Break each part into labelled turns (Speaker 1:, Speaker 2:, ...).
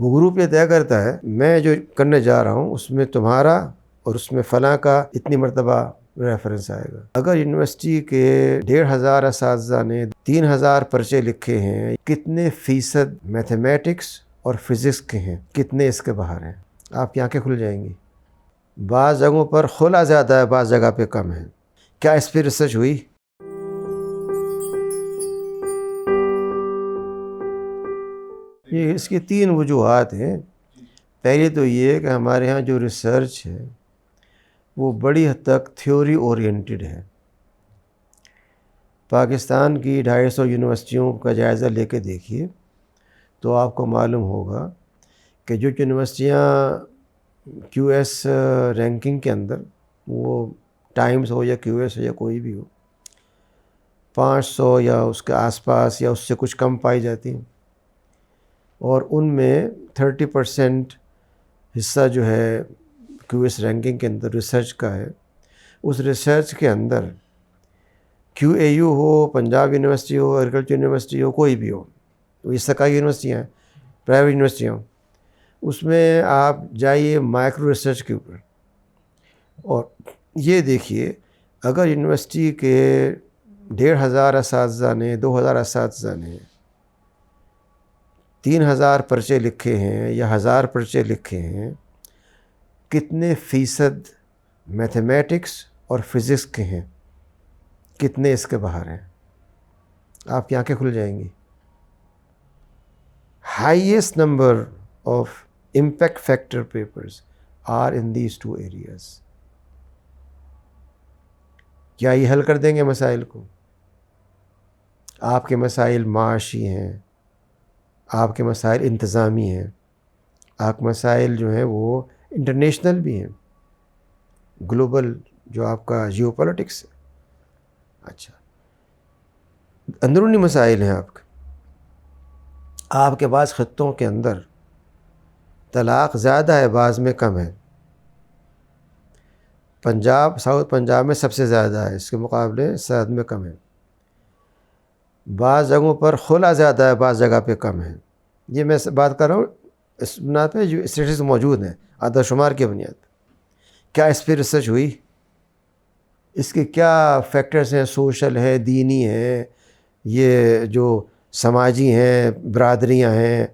Speaker 1: وہ گروپ یہ طے کرتا ہے میں جو کرنے جا رہا ہوں اس میں تمہارا اور اس میں فلاں کا اتنی مرتبہ ریفرنس آئے گا۔ اگر یونیورسٹی کے 1,500 اساتذہ نے 3,000 پرچے لکھے ہیں، کتنے فیصد میتھمیٹکس اور فزکس کے ہیں، کتنے اس کے باہر ہیں؟ آپ کی آنکھیں کھل جائیں گی۔ بعض جگہوں پر خلا زیادہ ہے، بعض جگہ پہ کم ہے۔ کیا اس پہ ریسرچ ہوئی؟ یہ اس کی 3 وجوہات ہیں۔ پہلی تو یہ کہ ہمارے ہاں جو ریسرچ ہے وہ بڑی حد تک تھیوری اورینٹڈ ہے۔ پاکستان کی 250 یونیورسٹیوں کا جائزہ لے کے دیکھیے تو آپ کو معلوم ہوگا کہ جو یونیورسٹیاں کیو ایس رینکنگ کے اندر، وہ ٹائمز ہو یا کیو ایس ہو یا کوئی بھی ہو، 500 یا اس کے آس پاس یا اس سے کچھ کم پائی جاتی ہیں، اور ان میں 30% حصہ جو ہے کیو ایس رینکنگ کے اندر ریسرچ کا ہے۔ اس ریسرچ کے اندر کیو اے یو ہو، پنجاب یونیورسٹی ہو، ایگریکلچر یونیورسٹی ہو، کوئی بھی ہو، وہ یہ سرکاری یونیورسٹیاں ہیں، پرائیویٹ یونیورسٹیاں ہوں، اس میں آپ جائیے مائکرو ریسرچ کے اوپر اور یہ دیکھیے اگر یونیورسٹی کے 1,500 اساتذہ نے، 2,000 اساتذہ نے 3,000 پرچے لکھے ہیں یا 1,000 پرچے لکھے ہیں، کتنے فیصد میتھمیٹکس اور فزکس کے ہیں، کتنے اس کے باہر ہیں؟ آپ کی آنکھیں کھل جائیں گی۔ Highest number of impact factor papers are in these 2 areas. کیا یہ حل کر دیں گے مسائل کو؟ آپ کے مسائل معاشی ہیں، آپ کے مسائل انتظامی ہیں، آپ کے مسائل جو ہیں وہ انٹرنیشنل بھی ہیں، گلوبل جو آپ کا جیو پولیٹکس ہے۔ اچھا، اندرونی مسائل ہیں آپ کے بعض خطوں کے اندر طلاق زیادہ ہے، بعض میں کم ہے۔ پنجاب، ساؤتھ پنجاب میں سب سے زیادہ ہے، اس کے مقابلے سرحد میں کم ہے۔ بعض جگہوں پر خلا زیادہ ہے، بعض جگہ پہ کم ہے۔ یہ میں بات کر رہا ہوں اس بنا پہ جو اسٹیٹس موجود ہیں اعداد شمار کی بنیاد پہ۔ کیا اس پہ ریسرچ ہوئی؟ اس کے کیا فیکٹرز ہیں؟ سوشل ہے، دینی ہے، یہ جو سماجی ہیں، برادریاں ہیں،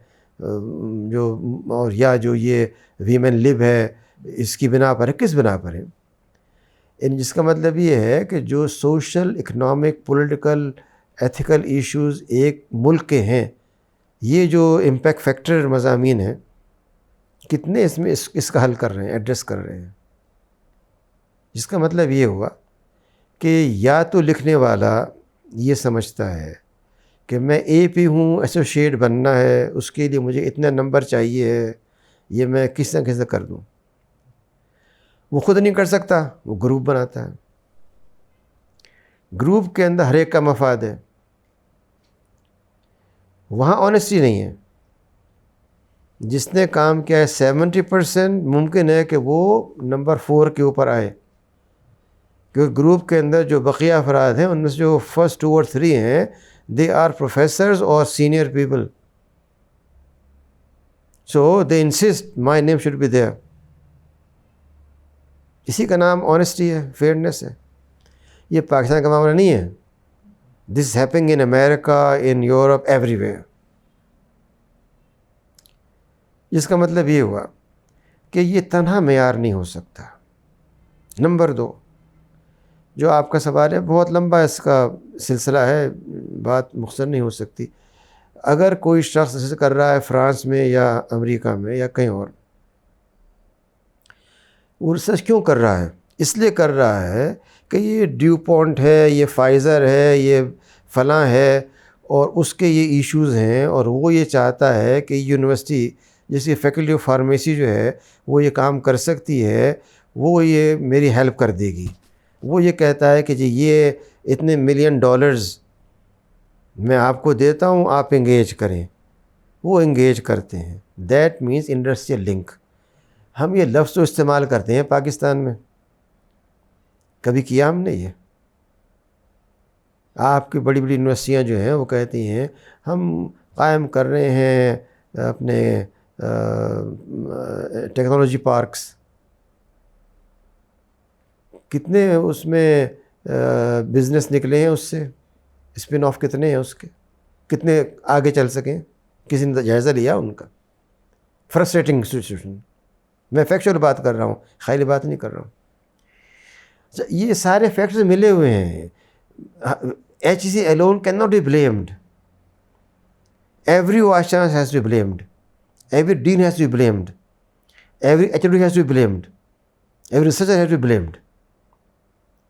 Speaker 1: جو اور یا جو یہ ویمن لب ہے، اس کی بنا پر ہے، کس بنا پر ہے؟ یعنی جس کا مطلب یہ ہے کہ جو social, economic, political, ethical issues ایک ملک کے ہیں، یہ جو امپیکٹ فیکٹر مضامین ہیں، کتنے اس میں اس کا حل کر رہے ہیں، ایڈریس کر رہے ہیں؟ جس کا مطلب یہ ہوا کہ یا تو لکھنے والا یہ سمجھتا ہے کہ میں اے پی ہوں، ایسوسیٹ بننا ہے، اس کے لیے مجھے اتنا نمبر چاہیے ہے، یہ میں کس نہ کس کر دوں۔ وہ خود نہیں کر سکتا، وہ گروپ بناتا ہے۔ گروپ کے اندر ہر ایک کا مفاد ہے، وہاں آنیسٹی نہیں ہے۔ جس نے کام کیا ہے 70% ممکن ہے کہ وہ نمبر 4 کے اوپر آئے، کیونکہ گروپ کے اندر جو بقیہ افراد ہیں ان میں سے جو فرسٹ 2 اور 3 ہیں they are professors or senior people, so they insist my name should be there. اسی کا نام آنیسٹی ہے، فیئرنیس ہے۔ یہ پاکستان کا معاملہ نہیں ہے۔ this is happening in America, in Europe, everywhere. جس کا مطلب یہ ہوا کہ یہ تنہا معیار نہیں ہو سکتا۔ نمبر 2، جو آپ کا سوال ہے بہت لمبا اس کا سلسلہ ہے، بات مختصر نہیں ہو سکتی۔ اگر کوئی شخص ایسے کر رہا ہے فرانس میں یا امریکہ میں یا کہیں اور، وہ ریسرچ کیوں کر رہا ہے؟ اس لیے کر رہا ہے کہ یہ ڈیو پونٹ ہے، یہ فائزر ہے، یہ فلاں ہے، اور اس کے یہ ایشوز ہیں، اور وہ یہ چاہتا ہے کہ یونیورسٹی جس کی فیکلٹی آف فارمیسی جو ہے وہ یہ کام کر سکتی ہے، وہ یہ میری ہیلپ کر دے گی۔ وہ یہ کہتا ہے کہ جی یہ اتنے $1 ملین میں آپ کو دیتا ہوں، آپ انگیج کریں۔ وہ انگیج کرتے ہیں۔ That means industrial link. ہم یہ لفظ تو استعمال کرتے ہیں پاکستان میں، کبھی کیا ہم نے یہ؟ آپ کی بڑی بڑی یونیورسٹیاں جو ہیں وہ کہتی ہیں ہم قائم کر رہے ہیں اپنے ٹیکنالوجی پارکس، کتنے اس میں بزنس نکلے ہیں، اس سے اسپن آف کتنے ہیں اس کے، کتنے آگے چل سکیں، کسی نے جائزہ لیا ان کا؟ Frustrating situation. میں فیکچوئل بات کر رہا ہوں، خیالی بات نہیں کر رہا ہوں. یہ سارے فیکٹرز ملے ہوئے ہیں. H C alone cannot be blamed. Every vice chancellor has to be blamed. Every dean has to be blamed. Every HOD has to be blamed. Every researcher has to be blamed.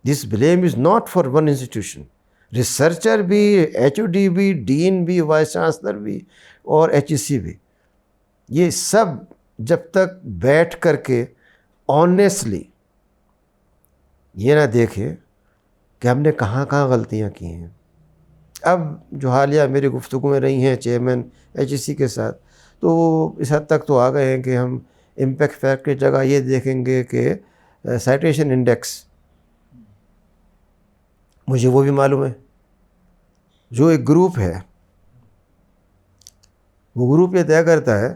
Speaker 1: This blame is not for one institution. Researcher بھی، H O D بھی، ڈین بھی، vice chancellor بھی اور H E سی بھی، یہ سب جب تک بیٹھ کر کے آنیسٹلی یہ نہ دیکھے کہ ہم نے کہاں کہاں غلطیاں کی ہیں. اب جو حالیہ میری گفتگویں رہی ہیں چیئرمین ایچ ای سی کے ساتھ، تو اس حد تک تو آ گئے ہیں کہ ہم امپیکٹ فیکٹر کی جگہ یہ دیکھیں گے کہ سائٹیشن انڈیکس، مجھے وہ بھی معلوم ہے. جو ایک گروپ ہے، وہ گروپ یہ طے کرتا ہے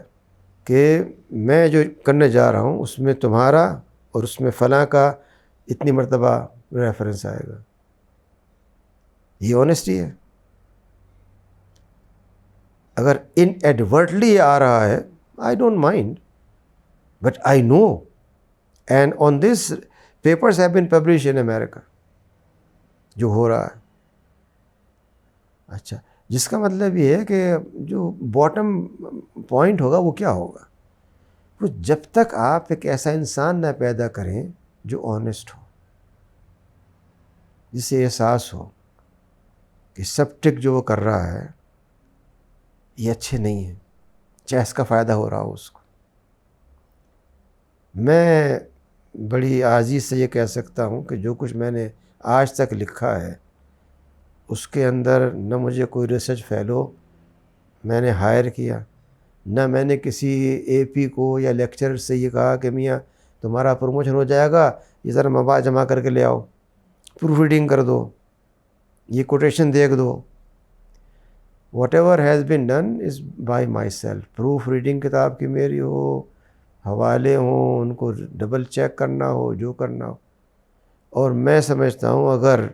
Speaker 1: کہ میں جو کرنے جا رہا ہوں اس میں تمہارا اور اس میں فلاں کا اتنی مرتبہ ریفرنس آئے گا. یہ آنیسٹی ہے. اگر ان ایڈورٹلی آ رہا ہے، I don't mind, but I know and on this papers have been publish in America جو ہو رہا ہے. اچھا، جس کا مطلب یہ ہے کہ جو باٹم پوائنٹ ہوگا وہ کیا ہوگا؟ وہ جب تک آپ ایک ایسا انسان نہ پیدا کریں جو آنیسٹ ہو، جسے احساس ہو کہ سب ٹک جو وہ کر رہا ہے یہ اچھے نہیں ہیں، چاہے اس کا فائدہ ہو رہا ہو اس کو. میں بڑی عاجزی سے یہ کہہ سکتا ہوں کہ جو کچھ میں نے آج تک لکھا ہے اس کے اندر نہ مجھے کوئی ریسرچ فیلو میں نے ہائر کیا، نہ میں نے کسی اے پی کو یا لیکچرر سے یہ کہا کہ میاں تمہارا پروموشن ہو جائے گا، یہ ذرا مواد جمع کر کے لے آؤ، پروف ریڈنگ کر دو، یہ کوٹیشن دیکھ دو. Whatever has been done is by مائی سیلف. پروف ریڈنگ کتاب کی میری ہو، حوالے ہوں، ان کو ڈبل چیک کرنا ہو، جو کرنا ہو. اور میں سمجھتا ہوں اگر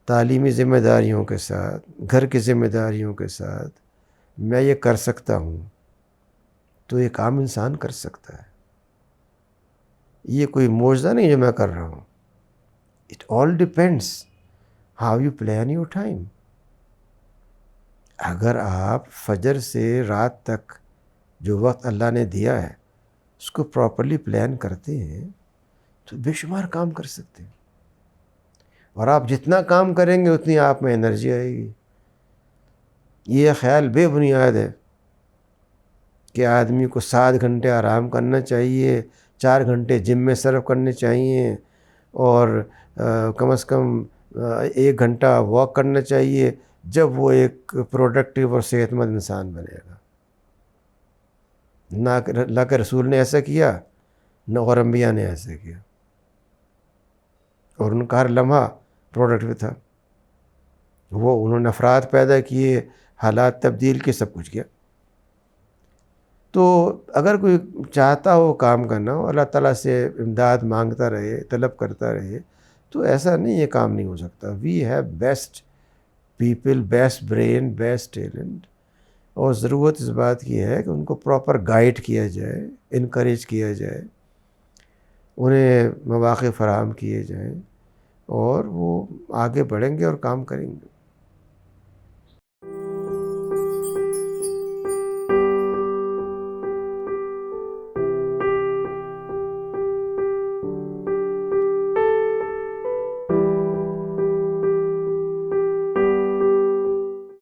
Speaker 1: تعلیمی ذمہ داریوں کے ساتھ، گھر کی ذمہ داریوں کے ساتھ میں یہ کر سکتا ہوں تو ایک عام انسان کر سکتا ہے. یہ کوئی معجزہ نہیں جو میں کر رہا ہوں. It all depends how you plan your time. اگر آپ فجر سے رات تک جو وقت اللہ نے دیا ہے اس کو پراپرلی پلان کرتے ہیں تو بے شمار کام کر سکتے ہیں. اور آپ جتنا کام کریں گے اتنی آپ میں انرجی آئے گی. یہ خیال بے بنیاد ہے کہ آدمی کو 7 گھنٹے آرام کرنا چاہیے، 4 گھنٹے جم میں صرف کرنے چاہیے، اور کم از کم 1 گھنٹہ واک کرنا چاہیے، جب وہ ایک پروڈکٹیو اور صحت مند انسان بنے گا. نہ اللہ کے رسول نے ایسا کیا، نہ اور انبیاء نے ایسا کیا، اور ان کا ہر لمحہ پروڈکٹیو تھا. وہ انہوں نے افراد پیدا کیے، حالات تبدیل کیے، سب کچھ کیا. تو اگر کوئی چاہتا ہو کام کرنا ہو، اللہ تعالیٰ سے امداد مانگتا رہے، طلب کرتا رہے، تو ایسا نہیں یہ کام نہیں ہو سکتا. We have best people, best brain, best talent, اور ضرورت اس بات کی ہے کہ ان کو پراپر گائیڈ کیا جائے، انکریج کیا جائے، انہیں مواقع فراہم کیے جائیں، اور وہ آگے بڑھیں گے اور کام کریں گے.